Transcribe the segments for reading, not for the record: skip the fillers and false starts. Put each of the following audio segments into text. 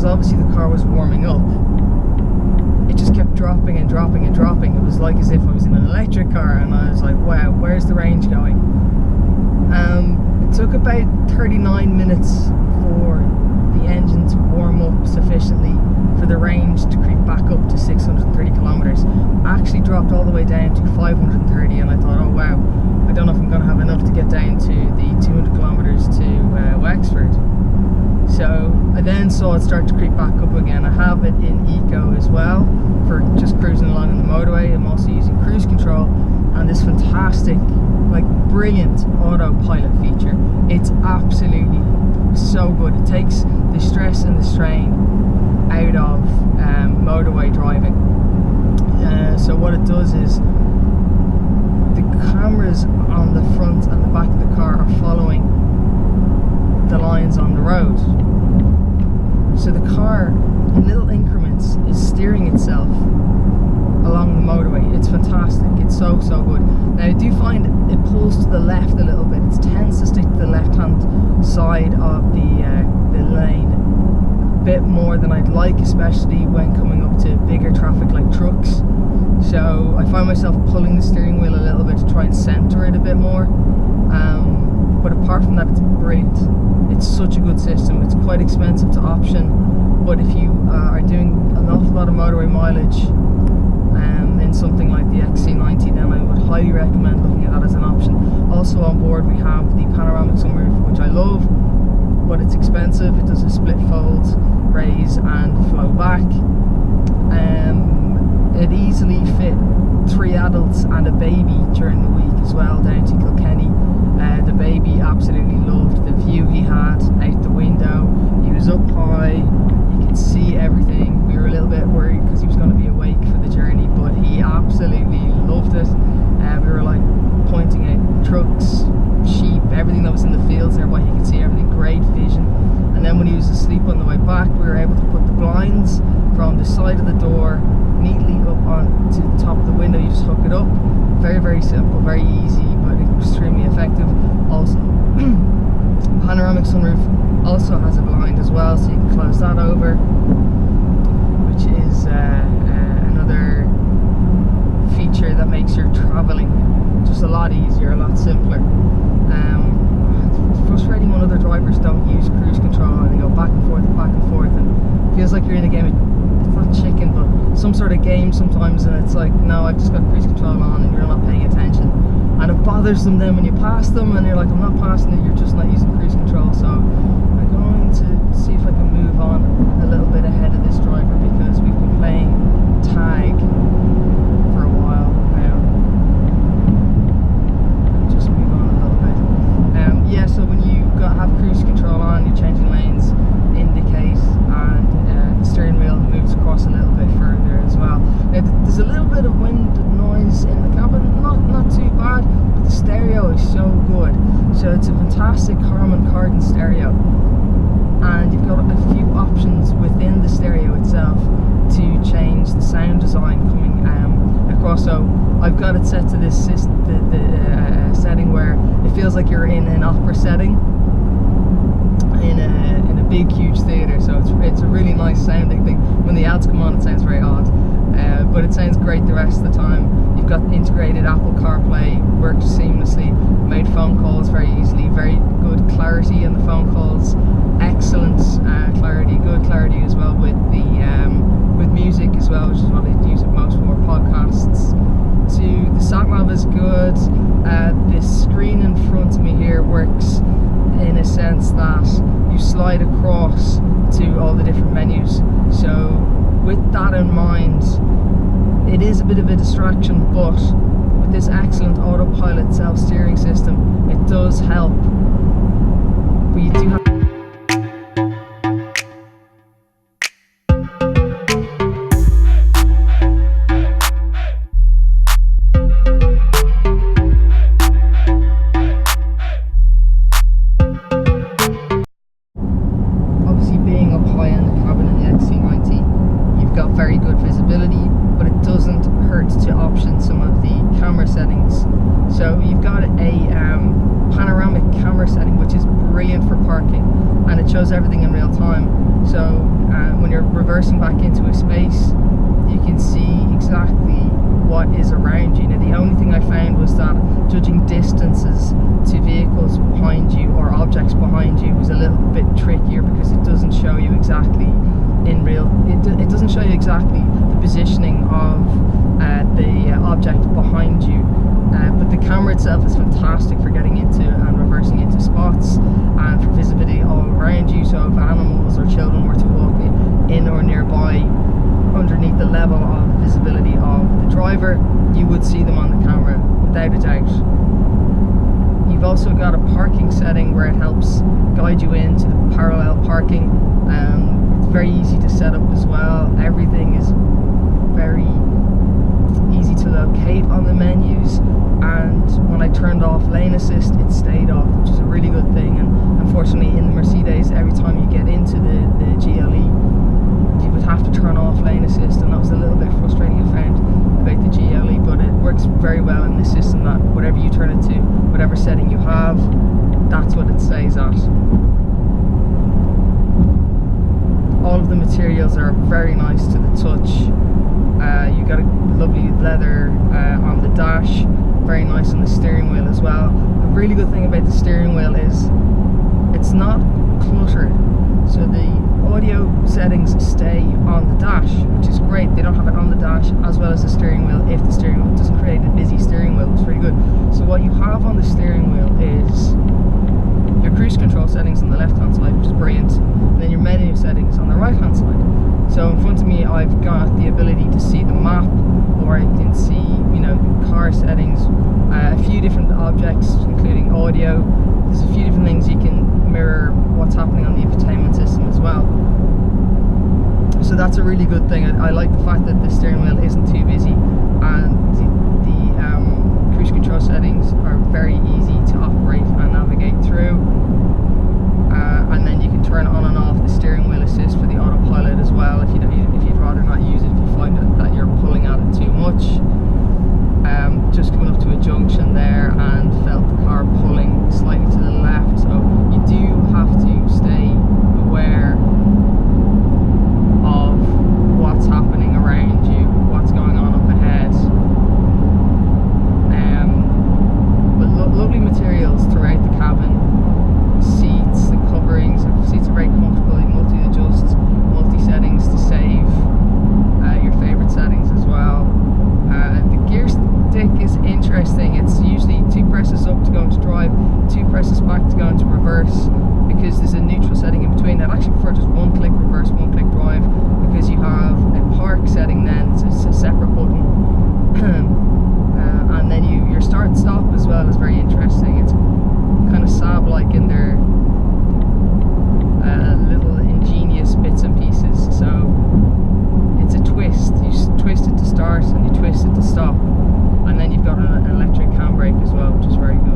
because obviously the car was warming up, it just kept dropping and dropping and dropping. It was like as if I was in an electric car, and I was like, wow, where's the range going? It took about 39 minutes for the engine to warm up sufficiently for the range to creep back up to 630 kilometers. I actually dropped all the way down to 530, and I thought, oh wow, I don't know if I'm going to have enough to get down to the 200 kilometers to Wexford. So I then saw it start to creep back up again. I have it in Eco as well for just cruising along on the motorway. I'm also using cruise control and this fantastic, like brilliant autopilot feature. It's absolutely so good. It takes the stress and the strain out of motorway driving. So what it does is the cameras on the front and the back of the car are following the lines on the road. So the car, in little increments, is steering itself along the motorway. It's fantastic. It's so good. Now I do find it pulls to the left a little bit. It tends to stick to the left-hand side of the lane a bit more than I'd like, especially when coming up to bigger traffic like trucks. So I find myself pulling the steering wheel a little bit to try and center it a bit more. But apart from that, it's brilliant. It's such a good system. It's quite expensive to option, but if you are doing an awful lot of motorway mileage in something like the XC90, then I would highly recommend looking at that as an option. Also on board we have the panoramic sunroof, which I love, but it's expensive. It does a split fold, raise and flow back. It easily fit 3 adults and a baby during the week as well down to Kilkenny. The baby absolutely loved the view he had out the window. He was up high, you could see everything. We were a little bit worried because he was going to be awake for the journey, but he absolutely loved it. We were like pointing out trucks, sheep, everything that was in the fields there, where he could see everything, great vision. And then when he was asleep on the way back, we were able to put the blinds from the side of the door neatly up onto the top of the window. You just hook it up. Very simple, very easy, but extremely effective. Also, panoramic sunroof also has a blind as well, so you can close that over, which is another feature that makes your travelling just a lot easier, a lot simpler. It's frustrating when other drivers don't use cruise control and they go back and forth, and it feels like you're in a game of, it's not chicken, but some sort of game sometimes, and it's like, no, I've just got cruise control on and you're not paying attention. And it bothers them then when you pass them and you're like, I'm not passing it, you're just not using cruise control. So I'm going to see if I can move on a little bit ahead of this driver, because we've been playing tag for a while now. Just move on a little bit. Yeah, so when you have cruise control on, you're changing lanes, indicate, and the steering wheel moves across a little bit further as well. Now, there's a little bit of wind noise in the cabin, not too bad, but the stereo is so good. So it's a fantastic Harman Kardon stereo, and you've got a few options within the stereo itself to change the sound design coming across. So I've got it set to this setting where it feels like you're in an opera setting in a big huge theatre, so it's a really nice sounding thing. When the ads come on, it sounds very odd, but it sounds great the rest of the time. You've got integrated Apple CarPlay, works seamlessly, made phone calls very easily, very good clarity in the phone calls, excellent clarity, good clarity as well with the with music as well, which is what I use it most for, podcasts. The sat-nav is good. The screen in front of me here works in a sense that you slide across to all the different menus. So with that in mind, it is a bit of a distraction, but with this excellent autopilot self-steering system, it does help. But you do have very good visibility, but it doesn't hurt to option some of the camera settings. So you've got a panoramic camera setting, which is brilliant for parking. when you're reversing back into a space, you can see exactly what is around you. Now, the only thing I found was that judging distances to vehicles behind you or objects behind you was a little bit trickier, because it doesn't show you exactly it doesn't show you exactly the positioning of the object behind you. But the camera itself is fantastic for getting into and reversing into spots, and for visibility all around you. So if animals or children were to walk in or nearby underneath the level of visibility of the driver, you would see them on the camera without a doubt. You've also got a parking setting where it helps guide you into the parallel parking. It's very easy to set up as well. Everything is very easy to locate on the menus, and when I turned off lane assist, it stayed off, which is a really good thing. And unfortunately in the Mercedes, every time you get into the GLE, you would have to turn off lane assist, and that was a little bit frustrating, I found, about the GLE. But it works very well in this system, that whatever you turn it to, whatever setting you have, that's what it stays at. All of the materials are very nice to the touch. You got a lovely leather on the dash, very nice on the steering wheel as well. The really good thing about the steering wheel is it's not cluttered, so the audio settings stay on the dash, which is great. They don't have it on the dash as well as the steering wheel, if the steering wheel doesn't create a busy steering wheel, which is really good. So what you have on the steering wheel is your cruise control settings on the left hand side, which is brilliant, and then your menu settings on the right hand side. So in front of me I've got the ability to see the map, or I can see, you know, car settings, a few different objects including audio. There's a few different things you can mirror what's happening on the infotainment system as well. So that's a really good thing. I like the fact that the steering wheel isn't too busy, and the cruise control settings are very easy to operate and navigate through. And then you can turn on and off the steering wheel assist for the autopilot as well, if you'd rather not use it, if you find that you're pulling at it too much. Just coming up to a junction there and felt the car pulling slightly to the left, so you do have to stay aware of what's happening around you, what's going on up ahead. But lovely materials throughout the cabin. The seats, the coverings, the seats are very comfortable. You multi-adjust, multi-settings to save your favourite settings as well. The gear stick is interesting. It's usually 2 presses up to go into drive, 2 presses back to go into reverse, because there's a neutral setting in between. I'd actually prefer just 1 click reverse, 1 click drive, because you have a park setting then, it's a separate button. And then your start and stop as well is very interesting. It's kind of Saab-like in their little ingenious bits and pieces. So it's a twist. You twist it to start and you twist it to stop, and then you've got an electric handbrake as well, which is very good.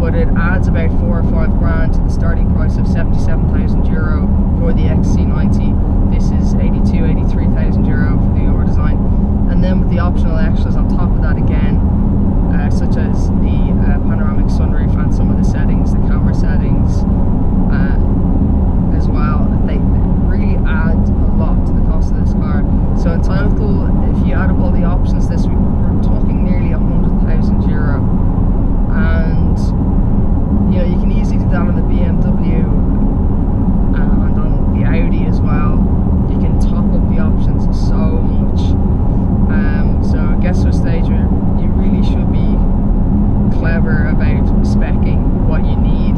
But it adds about 4 or 5 grand to the starting price of €77,000 for the XC90. This is 83,000 euro for the Your design, and then with the optional extras on top of that again, such as the panoramic sunroof and some of the settings, the camera settings as well, they really add a lot to the cost of this car. So in total, if you add up all the options, we're talking nearly €100,000. And you know, you can easily do that on the BMW and on the Audi as well. You can top up the options so much. So I guess at a stage where you really should be clever about speccing what you need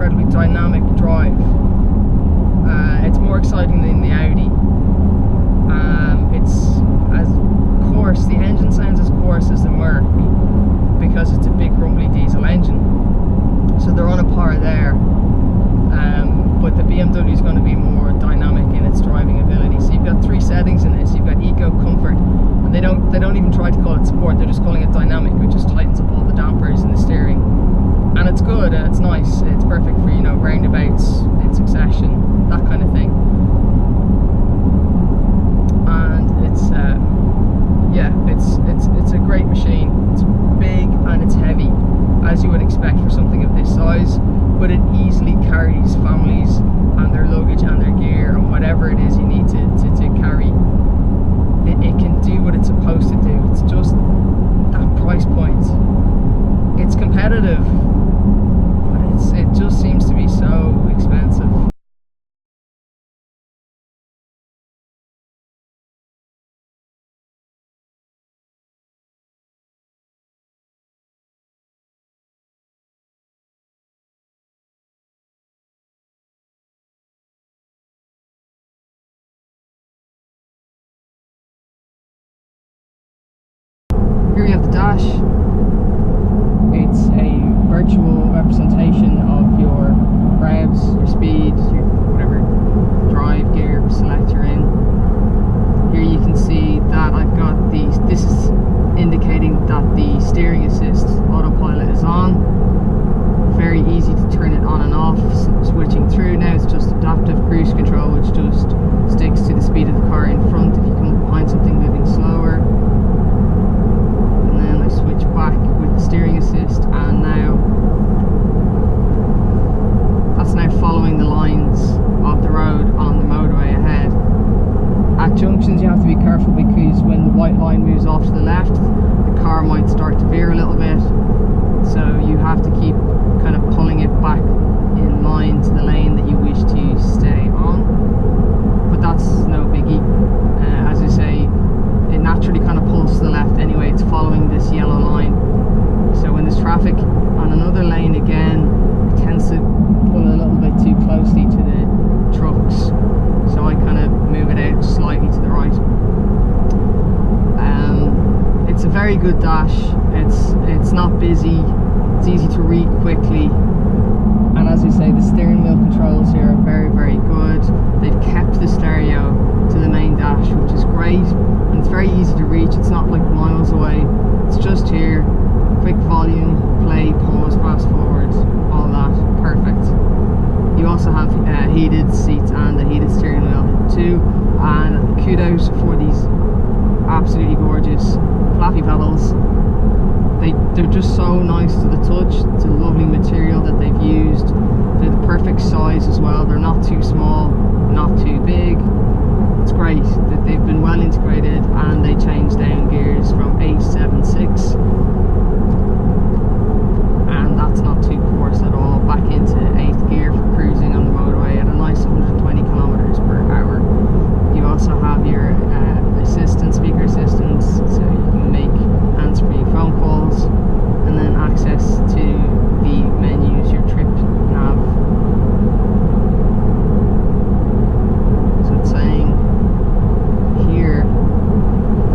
incredibly dynamic drive. It's more exciting than the Audi. It's as coarse, the engine sounds as coarse as the Merc because it's a big rumbly diesel engine. So they're on a par there. But the BMW is going to be more dynamic in its driving ability. So you've got 3 settings in this. You've got Eco, Comfort, and they don't even try to call it Sport. They're just calling it Dynamic, which just tightens up all the dampers and the steering. And it's good and it's nice. It's perfect for, you know, roundabouts in succession, that kind of thing. And it's it's a great machine. It's big and it's heavy, as you would expect for something of this size, but it easily carries families and their luggage and their gear and whatever it is you need to carry. It can do what it's supposed to do. It's just that price point. It's competitive, but it just seems to be so expensive. Here we have the dash. It's a virtual representation of your revs, your speed, your whatever drive gear select you're in. Here you can see that I've got this is indicating that the steering assist autopilot is on. Very easy to turn it on and off, switching through. Now it's just adaptive cruise control, which just sticks to the speed of the car in front if you come up behind something moving slower. Switch back with the steering assist, and now that's now following the lines of the road on the motorway ahead. At junctions you have to be careful because when the white line moves off to the left, the car might start to veer a little bit, so you have to keep kind of pulling it back in line to the lane that you wish to stay on, but that's no biggie. As I say, it naturally kind of pulls to the left anyway. It's following this yellow line, so when there's traffic on another lane again, it tends to pull a little bit too closely to the trucks, so I kind of move it out slightly to the right. It's a very good dash. It's not busy, it's easy to read quickly, and as I say, the steering wheel controls here are very, very good. They've kept the stereo to the main dash, which is great, and it's very easy to reach. It's not like miles away, it's just here. Quick volume, play, pause, fast forward, all that, perfect. You also have heated seats and a heated steering wheel too, and kudos for these absolutely gorgeous flappy pedals. They're just so nice to the touch. It's a lovely material that they've used. They're the perfect size as well. They're not too small, not too big. It's great that they've been well integrated, and they changed down gears from 8, 7, 6, and that's not too coarse at all, back into 8th gear for cruising on the motorway at a nice 120 kilometers per hour. You also have your speaker assistance, so you can make hands-free phone calls, and then access to the menus, your trip nav. So it's saying here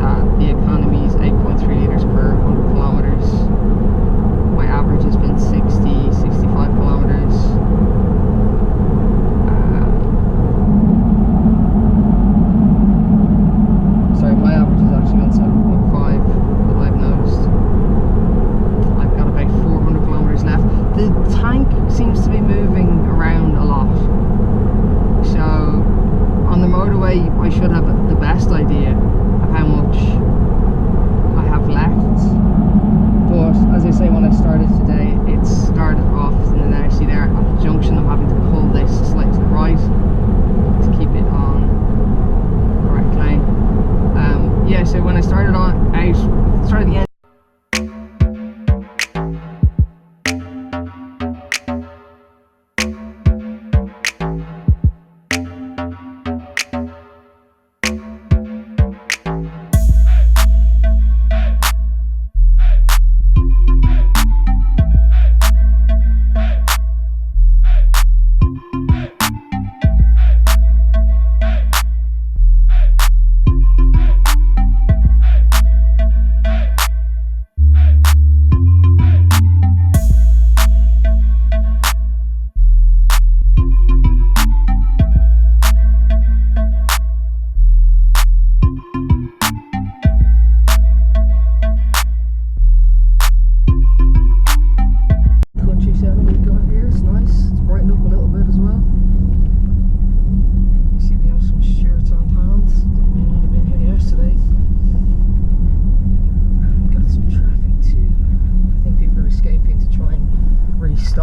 that the economy is 8.3 litres per 100 kilometers. My average has been 65 kilometers. Sorry, my average is actually on 7.5 that I've noticed. I've got about 400 kilometers left. The tank seems to be moving around a lot, so on the motorway I should have the best idea of how much I have left, but as I say, when I started today, it started off in the see there at the junction. I'm having to pull this slightly to the right to keep it on the correct lane. Yeah, so when I started the end.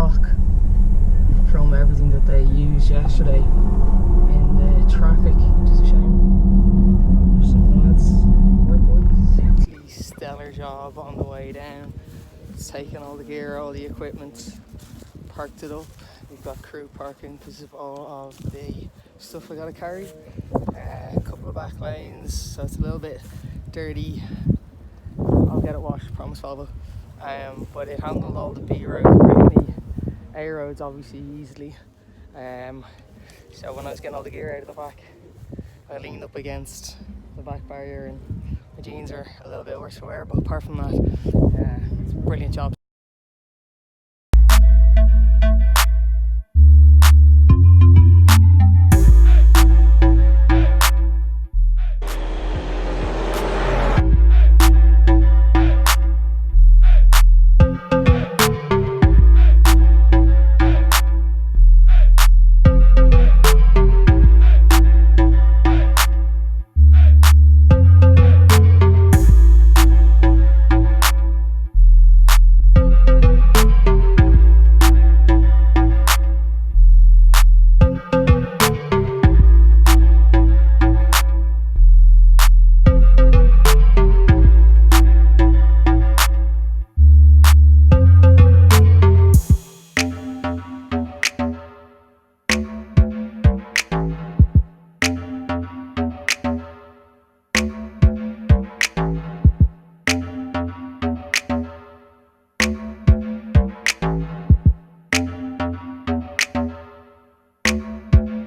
shock from everything that they used yesterday in the traffic, which is a shame. There's some lads, right boys. Absolutely stellar job on the way down. It's taken all the gear, all the equipment, parked it up. We've got crew parking because of all of the stuff I gotta carry. A couple of back lanes, so it's a little bit dirty. I'll get it washed, promise Volvo. But it handled all the B roads, the A roads obviously easily. So when I was getting all the gear out of the back, I leaned up against the back barrier and my jeans are a little bit worse for wear, but apart from that, it's a brilliant job.